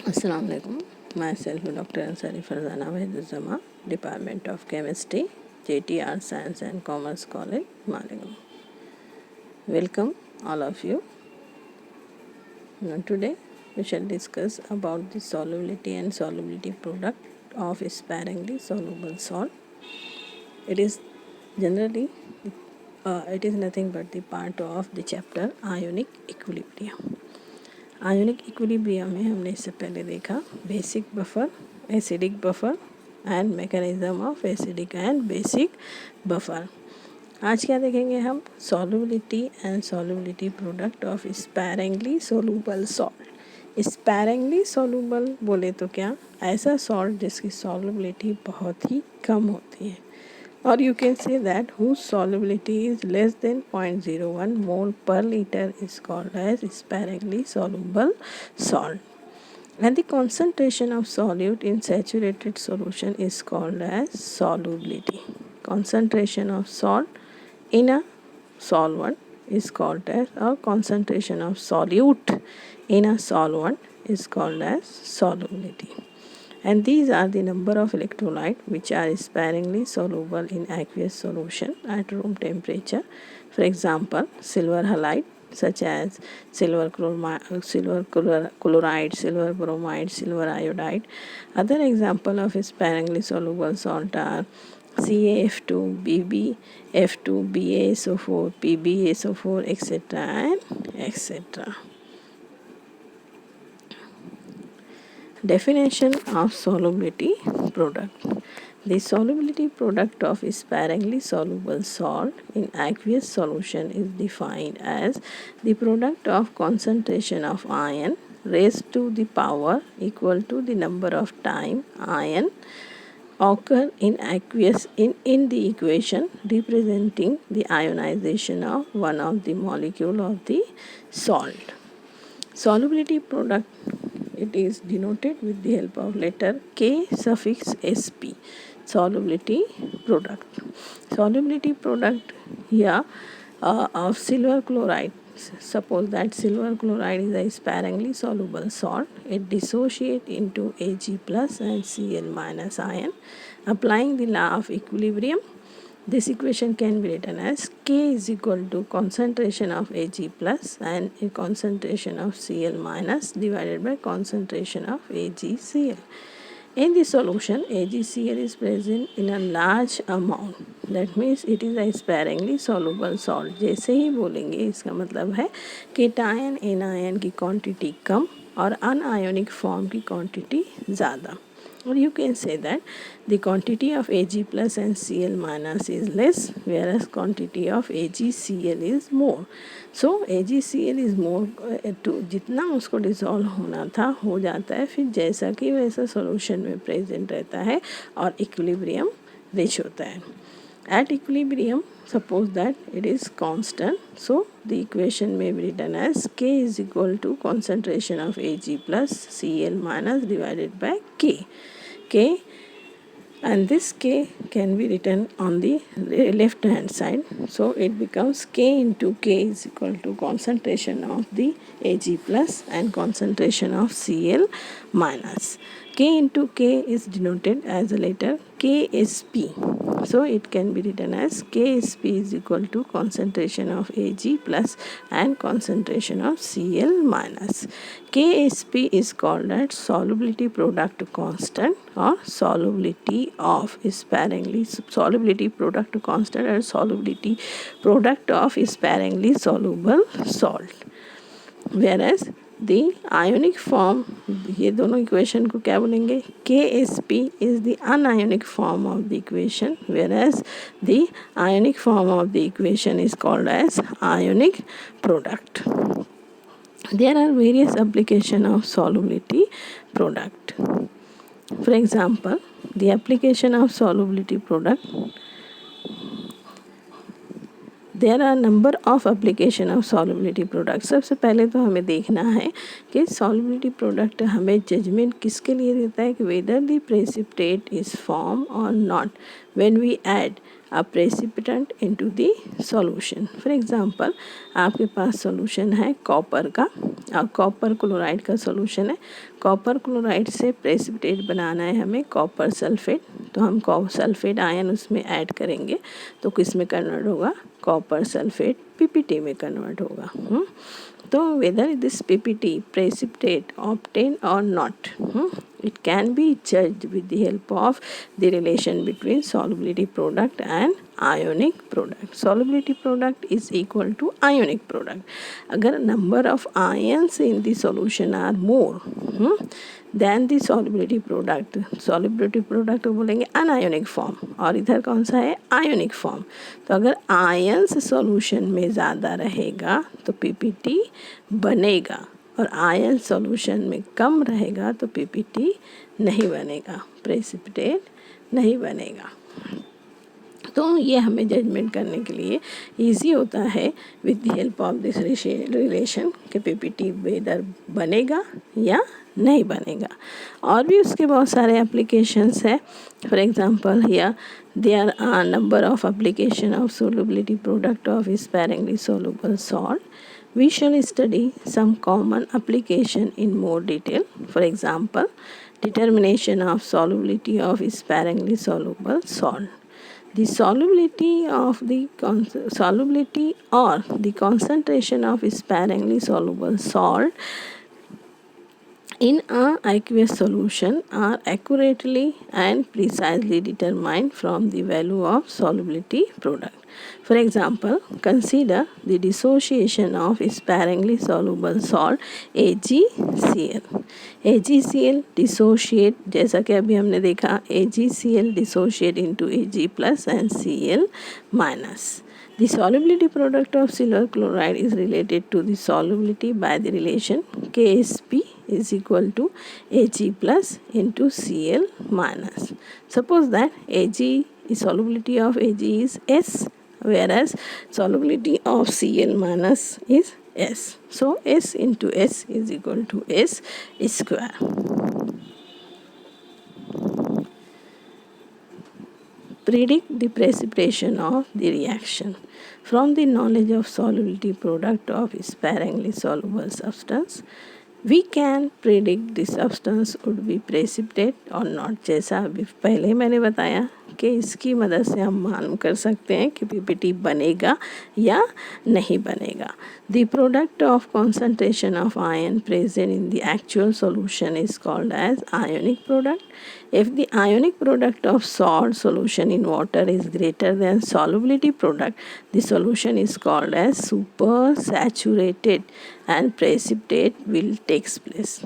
Assalamu alaikum. Myself Dr. Ansari Farzana Wahiduzzama, Department of Chemistry, JTR Science and Commerce College, Maligaon. Welcome all of you. Now today we shall discuss about the solubility and solubility product of sparingly soluble salt. It is generally it is nothing but the part of the chapter ionic equilibrium. Ionic equilibrium में हमने इससे पहले देखा basic buffer, acidic buffer and mechanism of acidic and basic buffer. आज क्या देखेंगे हम? Solubility and solubility product of sparingly soluble salt. Sparingly soluble बोले तो क्या? ऐसा सॉल्ट जिसकी सॉल्युबिलिटी बहुत ही कम होती है, or you can say that whose solubility is less than 0.01 mole per liter is called as sparingly soluble salt, and the concentration of solute in saturated solution is called as solubility. Concentration of salt in a solvent is called as, or concentration of solute in a solvent is called as solubility. And these are the number of electrolytes which are sparingly soluble in aqueous solution at room temperature. For example, silver halide such as silver chloride, silver bromide, silver iodide. Other example of sparingly soluble salt are CaF2, BbF2, BaSO4, PbSO4, etc. and etc. Definition of solubility product. The solubility product of sparingly soluble salt in aqueous solution is defined as the product of concentration of ion raised to the power equal to the number of time ion occur in aqueous in the equation representing the ionization of one of the molecule of the salt. Solubility product, it is denoted with the help of letter K suffix Sp. Solubility product. Solubility product here of silver chloride. Suppose that silver chloride is a sparingly soluble salt. It dissociates into Ag plus and Cl minus ion. Applying the law of equilibrium, this equation can be written as K is equal to concentration of Ag plus and concentration of Cl minus divided by concentration of AgCl. In the solution, AgCl is present in a large amount. That means it is a sparingly soluble salt. जैसे ही बोलेंगे इसका मतलब है cation anion की quantity कम और अनआयोनिक form की quantity ज़्यादा. Or you can say that the quantity of Ag plus and Cl minus is less, whereas quantity of AgCl is more. So AgCl is more to जितना उसको dissolve होना था हो जाता है, फिर जैसा कि वैसा सॉल्यूशन में प्रेजेंट रहता है और इक्विलिब्रियम रीच होता है. At equilibrium, suppose that it is constant, so the equation may be written as K is equal to concentration of Ag plus Cl minus divided by K, and this K can be written on the left hand side, so it becomes K into K is equal to concentration of the Ag plus and concentration of Cl minus. K into K is denoted as a letter Ksp, so it can be written as Ksp is equal to concentration of Ag plus and concentration of Cl minus. Ksp is called as solubility product constant or solubility of sparingly solubility product constant or solubility product of sparingly soluble salt. Whereas the ionic form, ये दोनों equation को क्या बोलेंगे? Ksp is the anionic form of the equation, whereas the ionic form of the equation is called as ionic product. There are various applications of solubility product. For example, the application of solubility product, there are number of application of solubility product. सबसे पहले तो हमें देखना है कि solubility product हमें judgement किसके लिए देता है कि whether the precipitate is form or not when we add a precipitant into the solution. For example, आपके पास सॉल्यूशन है कॉपर का और कॉपर क्लोराइड का सॉल्यूशन है. कॉपर क्लोराइड से प्रेसिपिटेट बनाना है हमें कॉपर सल्फेट, तो हम सल्फेट आयन उसमें ऐड करेंगे तो किस में कन्वर्ट होगा, कॉपर सल्फेट पीपीटी में कन्वर्ट होगा. तो whether this PPT precipitate obtained or not, it can be judged with the help of the relation between solubility product and ionic product. Solubility product is equal to ionic product. अगर number of ions in the solution are more than the solubility product, solubility product को बोलेंगे अनआयोनिक form और इधर कौन सा है, ionic form. तो अगर आयंस सॉल्यूशन में ज़्यादा रहेगा तो पीपीटी बनेगा और आयन सॉल्यूशन में कम रहेगा तो पीपीटी नहीं बनेगा, प्रेसिपिटेट नहीं बनेगा. तो ये हमें जजमेंट करने के लिए इजी होता है with the help of this relation कि पीपीटी वेदर बनेगा या नहीं बनेगा. और भी उसके बहुत सारे एप्लीकेशंस है. For example here there are number of application of solubility product of sparingly soluble salt. We shall study some common application in more detail. For example, determination of solubility of sparingly soluble salt. The solubility or the concentration of sparingly soluble salt in an aqueous solution are accurately and precisely determined from the value of solubility product. For example, consider the dissociation of sparingly soluble salt AgCl. AgCl dissociate, जैसा कि अभी हमने देखा, AgCl dissociate into Ag plus and Cl minus. The solubility product of silver chloride is related to the solubility by the relation Ksp is equal to Ag plus into Cl minus. Suppose that solubility of Ag is S, whereas solubility of Cl minus is S. So S into S is equal to S square. Predict the precipitation of the reaction. From the knowledge of solubility product of sparingly soluble substance, we can predict the substance would be precipitate or not. जैसा अभी पहले मैंने बताया कि इसकी मदद से हम मालूम कर सकते हैं कि पीपीटी बनेगा या नहीं बनेगा. The product of concentration of ion present in the actual solution is called as ionic product. If the ionic product of salt solution in water is greater than solubility product, the solution is called as supersaturated and precipitate will takes place.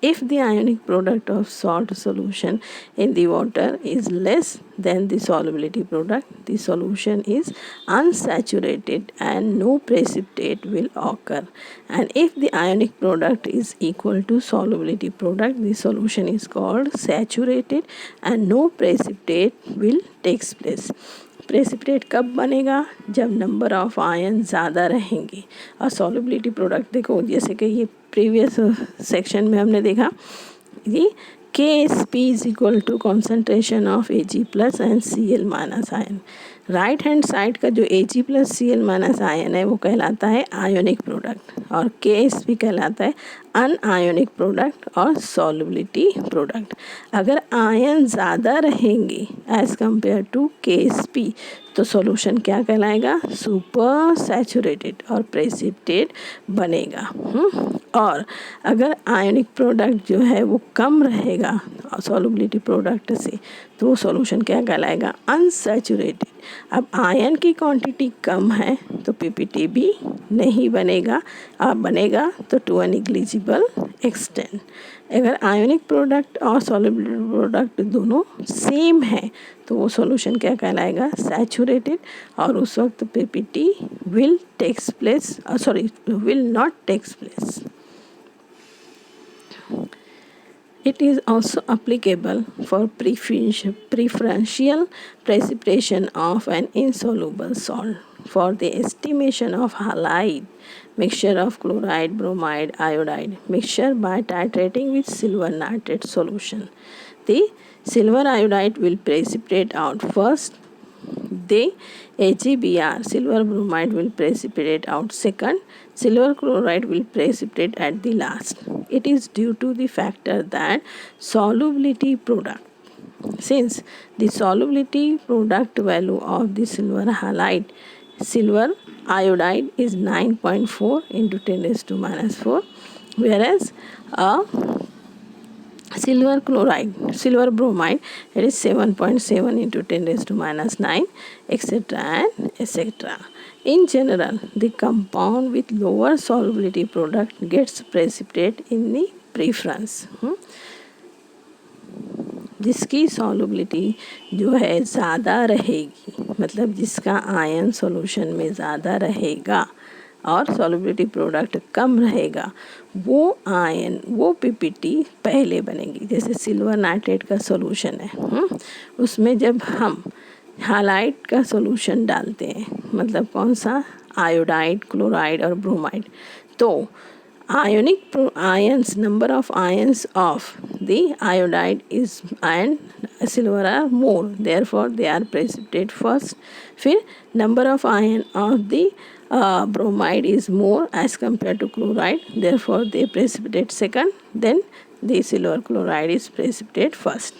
If the ionic product of salt solution in the water is less than the solubility product, the solution is unsaturated and no precipitate will occur. And if the ionic product is equal to solubility product, the solution is called saturated and no precipitate will takes place. Precipitate कब बनेगा, जब number of ion ज़्यादा रहेंगे. और solubility product देखो, जैसे कि ये प्रीवियस सेक्शन में हमने देखा कि KSP is equal to concentration of Ag plus and Cl minus ion. Right hand side का जो Ag plus Cl minus ion है वो कहलाता है आयोनिक प्रोडक्ट और KSP कहलाता है अनआयोनिक प्रोडक्ट और सॉल्युबिलिटी प्रोडक्ट. अगर आयन ज़्यादा रहेंगे एज कंपेयर टू KSP तो सॉल्यूशन क्या कहलाएगा, सुपर सैचुरेटेड और प्रेसिपिटेट बनेगा. और अगर आयोनिक प्रोडक्ट जो है वो कम रहेगा सॉल्युबिलिटी प्रोडक्ट से तो वो सॉल्यूशन क्या कहलाएगा, अनसैचुरेटेड. अब आयन की क्वांटिटी कम है तो पीपीटी भी नहीं बनेगा, और बनेगा तो टू अ निग्लिजिबल एक्सटेंट. अगर आयोनिक प्रोडक्ट और सॉल्युबल प्रोडक्ट दोनों सेम है तो वो सॉल्यूशन क्या कहलाएगा, सैचुरेटेड. और उस वक्त PPT will not takes place. It is also applicable for preferential precipitation of an insoluble salt. For the estimation of halide, mixture of chloride, bromide, iodide, mixture by titrating with silver nitrate solution. The silver iodide will precipitate out first, they AgBr, silver bromide, will precipitate out second, silver chloride will precipitate at the last. It is due to the factor that solubility product. Since the solubility product value of the silver halide, silver iodide is 9.4 into 10 raised to minus 4, whereas a silver chloride, silver bromide, it is 7.7 into 10 raised to minus 9, etc. and etc. In general, the compound with lower solubility product gets precipitate in the preference. जिसकी solubility जो है ज़्यादा रहेगी, मतलब जिसका ion solution में ज़्यादा रहेगा और सॉल्युबिलिटी प्रोडक्ट कम रहेगा, वो आयन, वो पीपीटी पहले बनेगी. जैसे सिल्वर नाइट्रेट का सॉल्यूशन है, उसमें जब हम हालाइड का सॉल्यूशन डालते हैं, मतलब कौन सा, आयोडाइड, क्लोराइड और ब्रोमाइड, तो ionic ions, number of ions of the iodide is and silver are more, therefore they are precipitate first. फिर number of ion of the bromide is more as compared to chloride, therefore they precipitate second, then the silver chloride is precipitate first.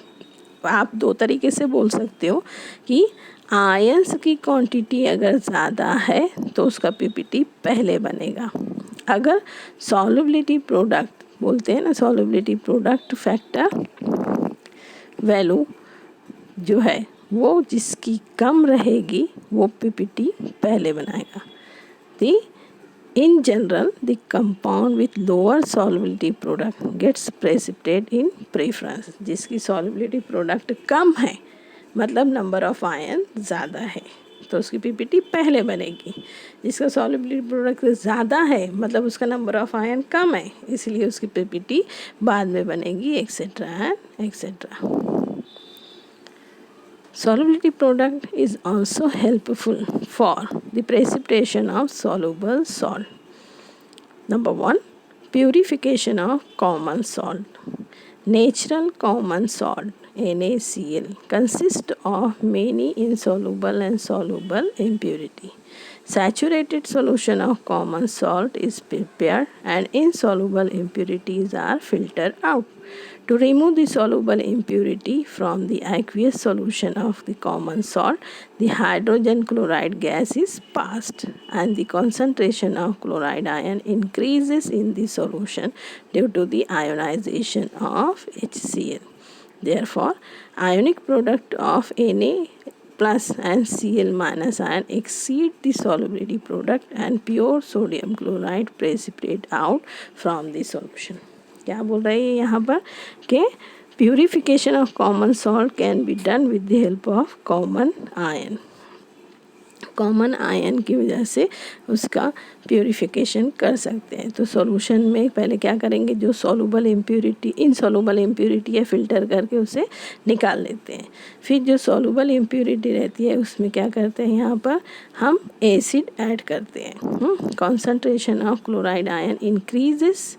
आप दो तरीके से बोल सकते हो कि ions की क्वांटिटी अगर ज़्यादा है तो उसका पीपीटी पहले बनेगा. अगर सॉल्युबिलिटी प्रोडक्ट बोलते हैं ना, सॉल्युबिलिटी प्रोडक्ट फैक्टर वैल्यू जो है वो जिसकी कम रहेगी वो पीपीटी पहले बनाएगा. The in general the compound with lower solubility product gets precipitate in preference. जिसकी सॉल्युबिलिटी प्रोडक्ट कम है, मतलब नंबर ऑफ आयन ज़्यादा है, तो उसकी पीपीटी पहले बनेगी. जिसका सॉल्युबिलिटी प्रोडक्ट ज़्यादा है, मतलब उसका नंबर ऑफ आयन कम है, इसलिए उसकी पीपीटी बाद में बनेगी, etcetera and etcetera. Solubility product is also helpful for the precipitation of soluble salt. Number 1, purification of common salt. Natural common salt NaCl consists of many insoluble and soluble impurity. Saturated solution of common salt is prepared and insoluble impurities are filtered out. To remove the soluble impurity from the aqueous solution of the common salt, the hydrogen chloride gas is passed and the concentration of chloride ion increases in the solution due to the ionization of HCl. Therefore, ionic product of Na plus and Cl minus ion exceed the solubility product and pure sodium chloride precipitate out from the solution. क्या बोल रहे हैं यहाँ पर कि purification of common salt can be done with the help of common ion. Common ion की वजह से उसका प्यूरिफिकेशन कर सकते हैं. तो सॉल्यूशन में पहले क्या करेंगे, जो सॉल्युबल इम्प्योरिटी, इनसॉल्युबल इम्प्योरिटी है, फिल्टर करके उसे निकाल लेते हैं. फिर जो सॉल्युबल इम्प्योरिटी रहती है उसमें क्या करते हैं, यहाँ पर हम एसिड ऐड करते हैं. Concentration of chloride ion increases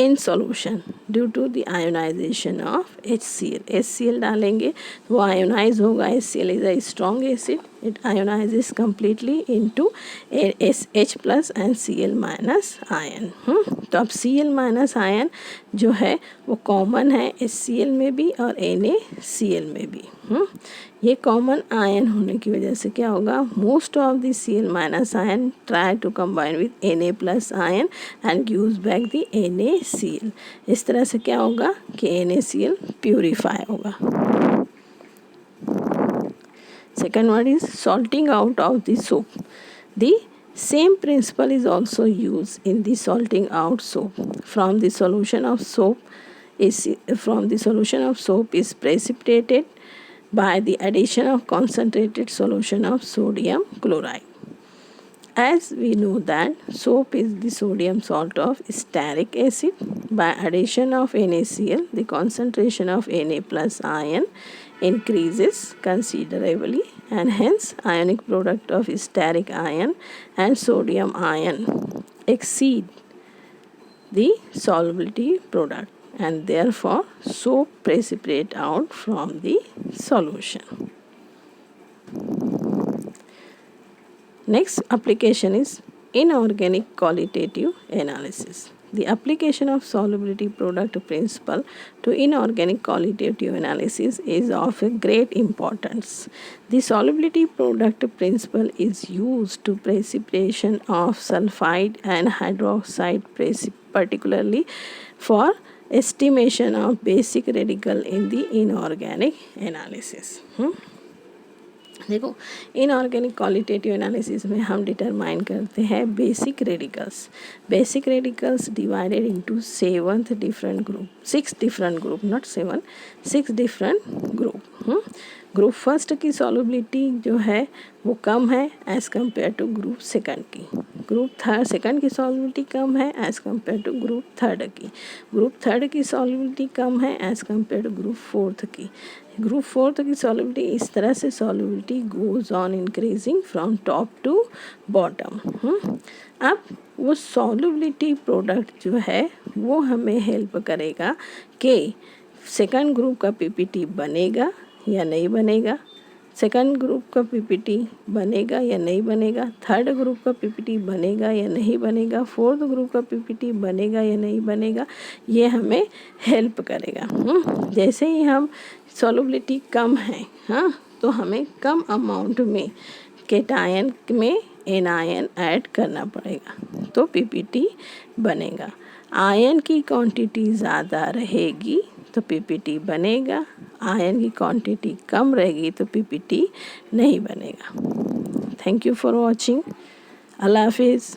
in solution due to the ionization of HCl. HCl डालेंगे वो ionize होगा. HCl is a strong acid. It ionizes completely into H plus and Cl minus ion. तो अब Cl minus ion जो है वो common है HCl में भी और NaCl में भी. ये कॉमन आयन होने की वजह से क्या होगा, most of the Cl minus ion try to combine with Na plus ion and gives back the NaCl. इस तरह से क्या होगा कि NaCl प्यूरिफाई होगा. Second word is salting out of the soap. The same principle is also used in the salting out soap. From the solution of soap is precipitated by the addition of concentrated solution of sodium chloride. As we know that soap is the sodium salt of stearic acid, by addition of NaCl, the concentration of Na plus ion increases considerably and hence ionic product of stearic ion and sodium ion exceed the solubility product and therefore soap precipitate out from the solution. Next application is inorganic qualitative analysis. The application of solubility product principle to inorganic qualitative analysis is of a great importance. The solubility product principle is used to precipitation of sulfide and hydroxide particularly for estimation of basic radical in the inorganic analysis. देखो inorganic qualitative analysis में हम determine करते हैं basic radicals divided into 6 different group not 7 6 different group group first की solubility जो है वो कम है as compare to group second की, ग्रुप सेकंड की सॉल्युबिलिटी कम है as compare to group third की, ग्रुप थर्ड की सॉल्युबिलिटी कम है as compare to group fourth की, ग्रुप फोर्थ की सॉल्युबिलिटी इस तरह से solubility goes on increasing from top to bottom. अब वो सॉल्युबिलिटी प्रोडक्ट जो है वो हमें हेल्प करेगा कि सेकंड ग्रुप का पीपीटी बनेगा या नहीं बनेगा, सेकंड ग्रुप का पीपीटी बनेगा या नहीं बनेगा, थर्ड ग्रुप का पीपीटी बनेगा या नहीं बनेगा, फोर्थ ग्रुप का पीपीटी बनेगा या नहीं बनेगा, ये हमें हेल्प करेगा। जैसे ही हम सॉल्युबिलिटी कम है तो हमें कम अमाउंट में केटायन में एनायन ऐड करना पड़ेगा तो पीपीटी बनेगा। आयन की क्वांटिटी ज़्यादा रहेगी तो पीपीटी बनेगा, आयन की क्वांटिटी कम रहेगी तो पीपीटी नहीं बनेगा। Thank you for watching. Allah हाफिज़।